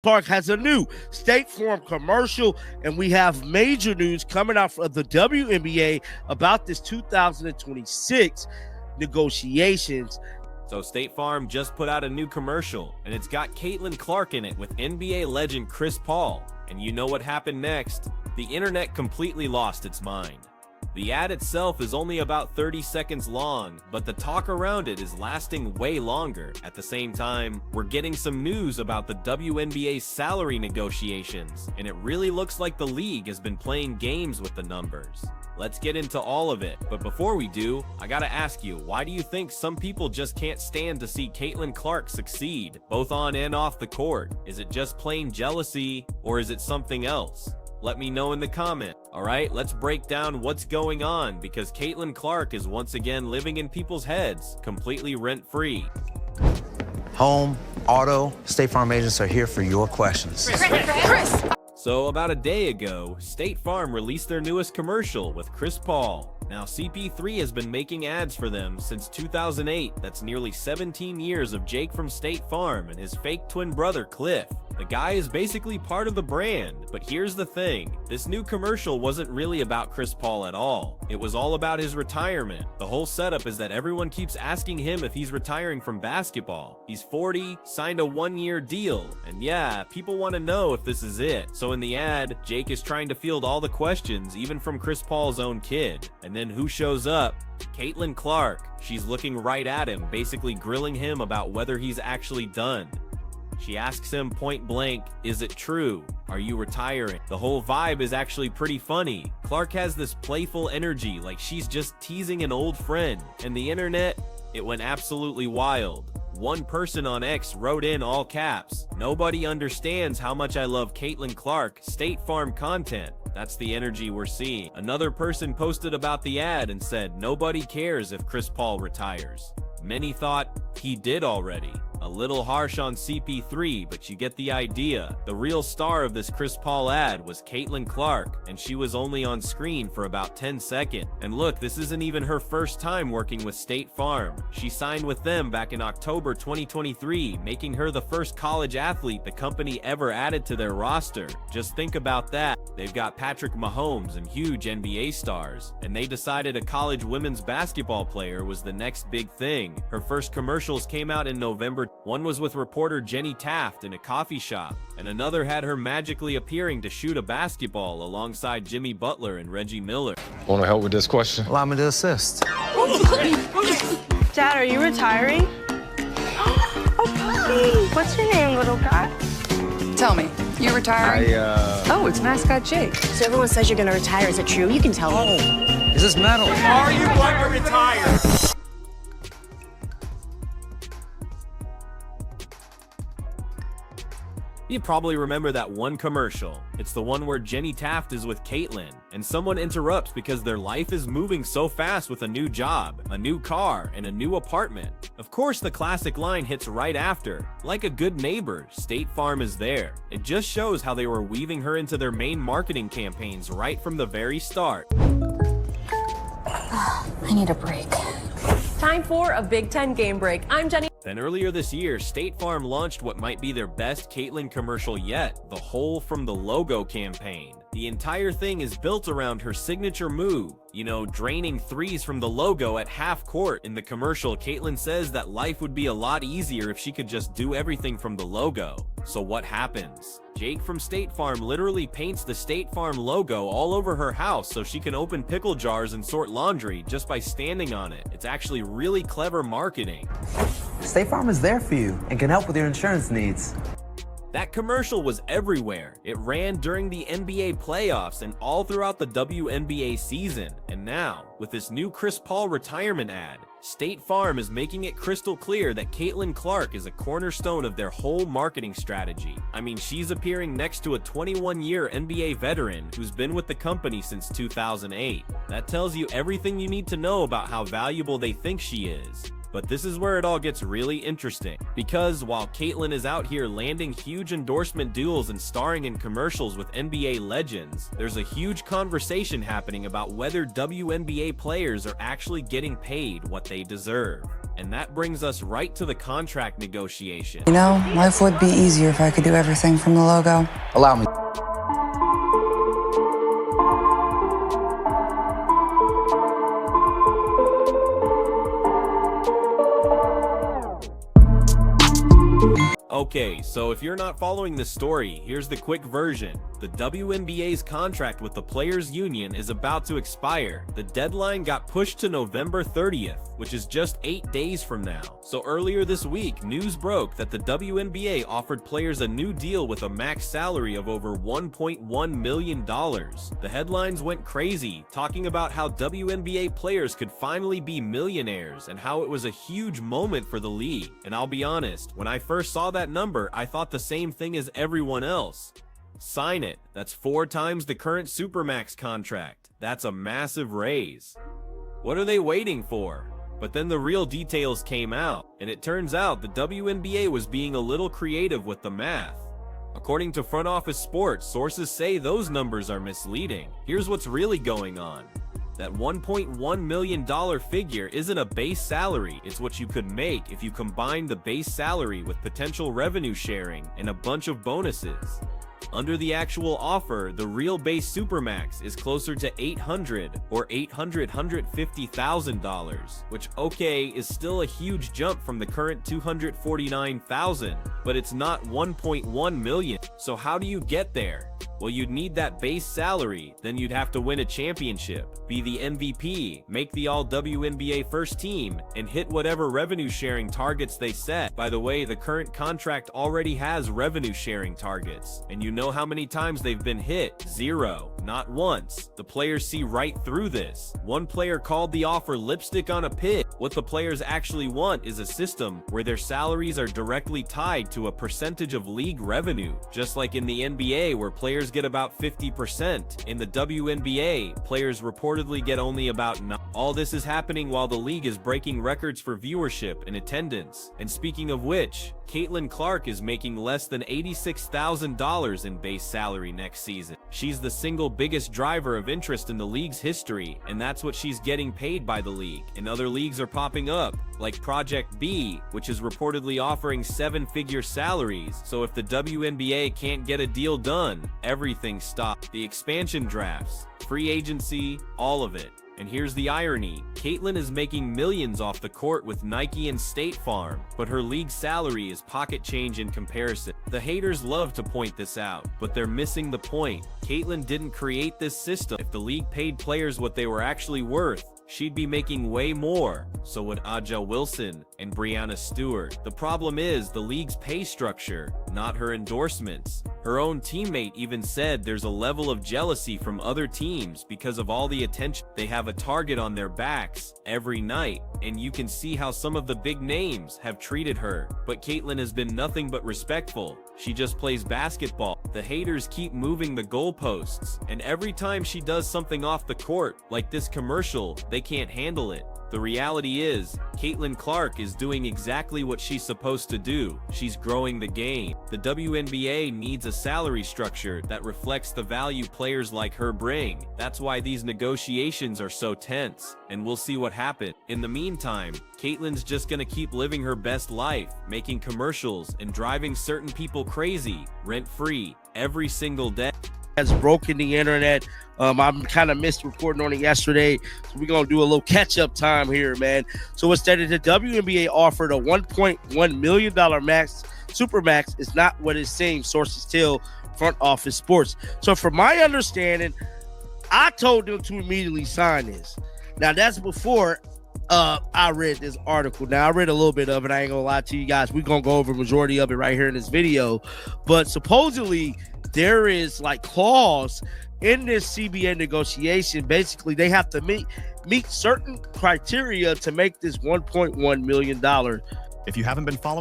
Clark has a new State Farm commercial, and we have major news coming out of the WNBA about this 2026 negotiations. So State Farm just put out a new commercial, and it's got Caitlin Clark in it with NBA legend Chris Paul. And you know what happened next? The internet completely lost its mind. The ad itself is only about 30 seconds long, but the talk around it is lasting way longer. At the same time, we're getting some news about the WNBA's salary negotiations, and it really looks like the league has been playing games with the numbers. Let's get into all of it, but before we do, I gotta ask you, why do you think some people just can't stand to see Caitlin Clark succeed, both on and off the court? Is it just plain jealousy, or is it something else? Let me know in the comment. Alright, let's break down what's going on, because Caitlin Clark is once again living in people's heads, completely rent-free. Home, auto, State Farm agents are here for your questions. Chris! So about a day ago, State Farm released their newest commercial with Chris Paul. Now CP3 has been making ads for them since 2008. That's nearly 17 years of Jake from State Farm and his fake twin brother Cliff. The guy is basically part of the brand, but here's the thing. This new commercial wasn't really about Chris Paul at all. It was all about his retirement. The whole setup is that everyone keeps asking him if he's retiring from basketball. He's 40, signed a one-year deal, and yeah, people want to know if this is it. So in the ad, Jake is trying to field all the questions, even from Chris Paul's own kid. And then who shows up? Caitlin Clark. She's looking right at him, basically grilling him about whether he's actually done. She asks him point blank, is it true? Are you retiring? The whole vibe is actually pretty funny. Clark has this playful energy, like she's just teasing an old friend. And the internet, it went absolutely wild. One person on X wrote in all caps, "Nobody understands how much I love Caitlin Clark, State Farm content." That's the energy we're seeing. Another person posted about the ad and said, "Nobody cares if Chris Paul retires." Many thought he did already. A little harsh on CP3, but you get the idea. The real star of this Chris Paul ad was Caitlin Clark, and she was only on screen for about 10 seconds. And look, this isn't even her first time working with State Farm. She signed with them back in October 2023, making her the first college athlete the company ever added to their roster. Just think about that. They've got Patrick Mahomes and huge NBA stars, and they decided a college women's basketball player was the next big thing. Her first commercials came out in November. One was with reporter Jenny Taft in a coffee shop, and another had her magically appearing to shoot a basketball alongside Jimmy Butler and Reggie Miller. Want to help with this question? Allow me to assist. Dad, are you retiring? Oh, puppy! What's your name, little guy? Tell me, you retiring? Oh, it's mascot Jake. So everyone says you're gonna retire. Is it true? You can tell me. Is this metal? Are you going to retire? You probably remember that one commercial. It's the one where Jenny Taft is with Caitlin, and someone interrupts because their life is moving so fast with a new job, a new car, and a new apartment. Of course, the classic line hits right after. Like a good neighbor, State Farm is there. It just shows how they were weaving her into their main marketing campaigns right from the very start. I need a break. Time for a Big Ten game break. I'm Jenny. Then earlier this year, State Farm launched what might be their best Caitlin commercial yet, the Hole from the Logo campaign. The entire thing is built around her signature move, you know, draining threes from the logo at half court. In the commercial, Caitlin says that life would be a lot easier if she could just do everything from the logo. So what happens? Jake from State Farm literally paints the State Farm logo all over her house so she can open pickle jars and sort laundry just by standing on it. It's actually really clever marketing. State Farm is there for you and can help with your insurance needs. That commercial was everywhere. It ran during the NBA playoffs and all throughout the WNBA season. And now, with this new Chris Paul retirement ad, State Farm is making it crystal clear that Caitlin Clark is a cornerstone of their whole marketing strategy. I mean, she's appearing next to a 21-year NBA veteran who's been with the company since 2008. That tells you everything you need to know about how valuable they think she is. But this is where it all gets really interesting, because while Caitlin is out here landing huge endorsement deals and starring in commercials with NBA legends, there's a huge conversation happening about whether WNBA players are actually getting paid what they deserve. And that brings us right to the contract negotiation. You know, life would be easier if I could do everything from the logo. Allow me. Okay, so if you're not following this story, here's the quick version. The WNBA's contract with the Players Union is about to expire. The deadline got pushed to November 30th, which is just 8 days from now. So earlier this week, news broke that the WNBA offered players a new deal with a max salary of over $1.1 million. The headlines went crazy, talking about how WNBA players could finally be millionaires and how it was a huge moment for the league. And I'll be honest, when I first saw that number, I thought the same thing as everyone else. Sign it. That's 4 times the current Supermax contract. That's a massive raise. What are they waiting for? But then the real details came out, and it turns out the WNBA was being a little creative with the math. According to Front Office Sports, sources say those numbers are misleading. Here's what's really going on. That $1.1 million figure isn't a base salary, it's what you could make if you combine the base salary with potential revenue sharing and a bunch of bonuses. Under the actual offer, the real base Supermax is closer to $800,000 or $850,000, which okay is still a huge jump from the current $249,000, but it's not $1.1 million. So how do you get there? Well, you'd need that base salary, then you'd have to win a championship, be the MVP, make the All-WNBA first team, and hit whatever revenue sharing targets they set. By the way, the current contract already has revenue sharing targets, and you know how many times they've been hit? 0, not once. The players see right through this. One player called the offer lipstick on a pig. What the players actually want is a system where their salaries are directly tied to a percentage of league revenue, just like in the NBA where players get about 50%. In the WNBA, players reportedly get only about 9%. All this is happening while the league is breaking records for viewership and attendance. And speaking of which, Caitlin Clark is making less than $86,000 in base salary next season. She's the single biggest driver of interest in the league's history, and that's what she's getting paid by the league. And other leagues are popping up, like Project B, which is reportedly offering 7-figure salaries. So if the WNBA can't get a deal done, everything stops. The expansion drafts, free agency, all of it. And here's the irony, Caitlin is making millions off the court with Nike and State Farm, but her league salary is pocket change in comparison. The haters love to point this out, but they're missing the point. Caitlin didn't create this system. If the league paid players what they were actually worth, she'd be making way more. So would Aja Wilson and Breanna Stewart. The problem is the league's pay structure, not her endorsements. Her own teammate even said there's a level of jealousy from other teams because of all the attention. They have a target on their backs every night, and you can see how some of the big names have treated her. But Caitlin has been nothing but respectful. She just plays basketball. The haters keep moving the goalposts, and every time she does something off the court, like this commercial, they can't handle it. The reality is, Caitlin Clark is doing exactly what she's supposed to do. She's growing the game. The WNBA needs a salary structure that reflects the value players like her bring. That's why these negotiations are so tense, and we'll see what happens. In the meantime, Caitlin's just gonna keep living her best life, making commercials and driving certain people crazy, rent-free, every single day. Has broken the internet. I kind of missed recording on it yesterday, so we're gonna do a little catch-up time here, man. So instead of the WNBA offered a $1.1 million max Supermax, is not what it seems, sources tell Front Office Sports. So from my understanding, I told them to immediately sign this. Now that's before I read this article. Now I read a little bit of it. I ain't gonna lie to you guys. We're gonna go over the majority of it right here in this video. But supposedly there is like clause in this CBA negotiation. Basically, they have to meet certain criteria to make this $1.1 million. If you haven't been following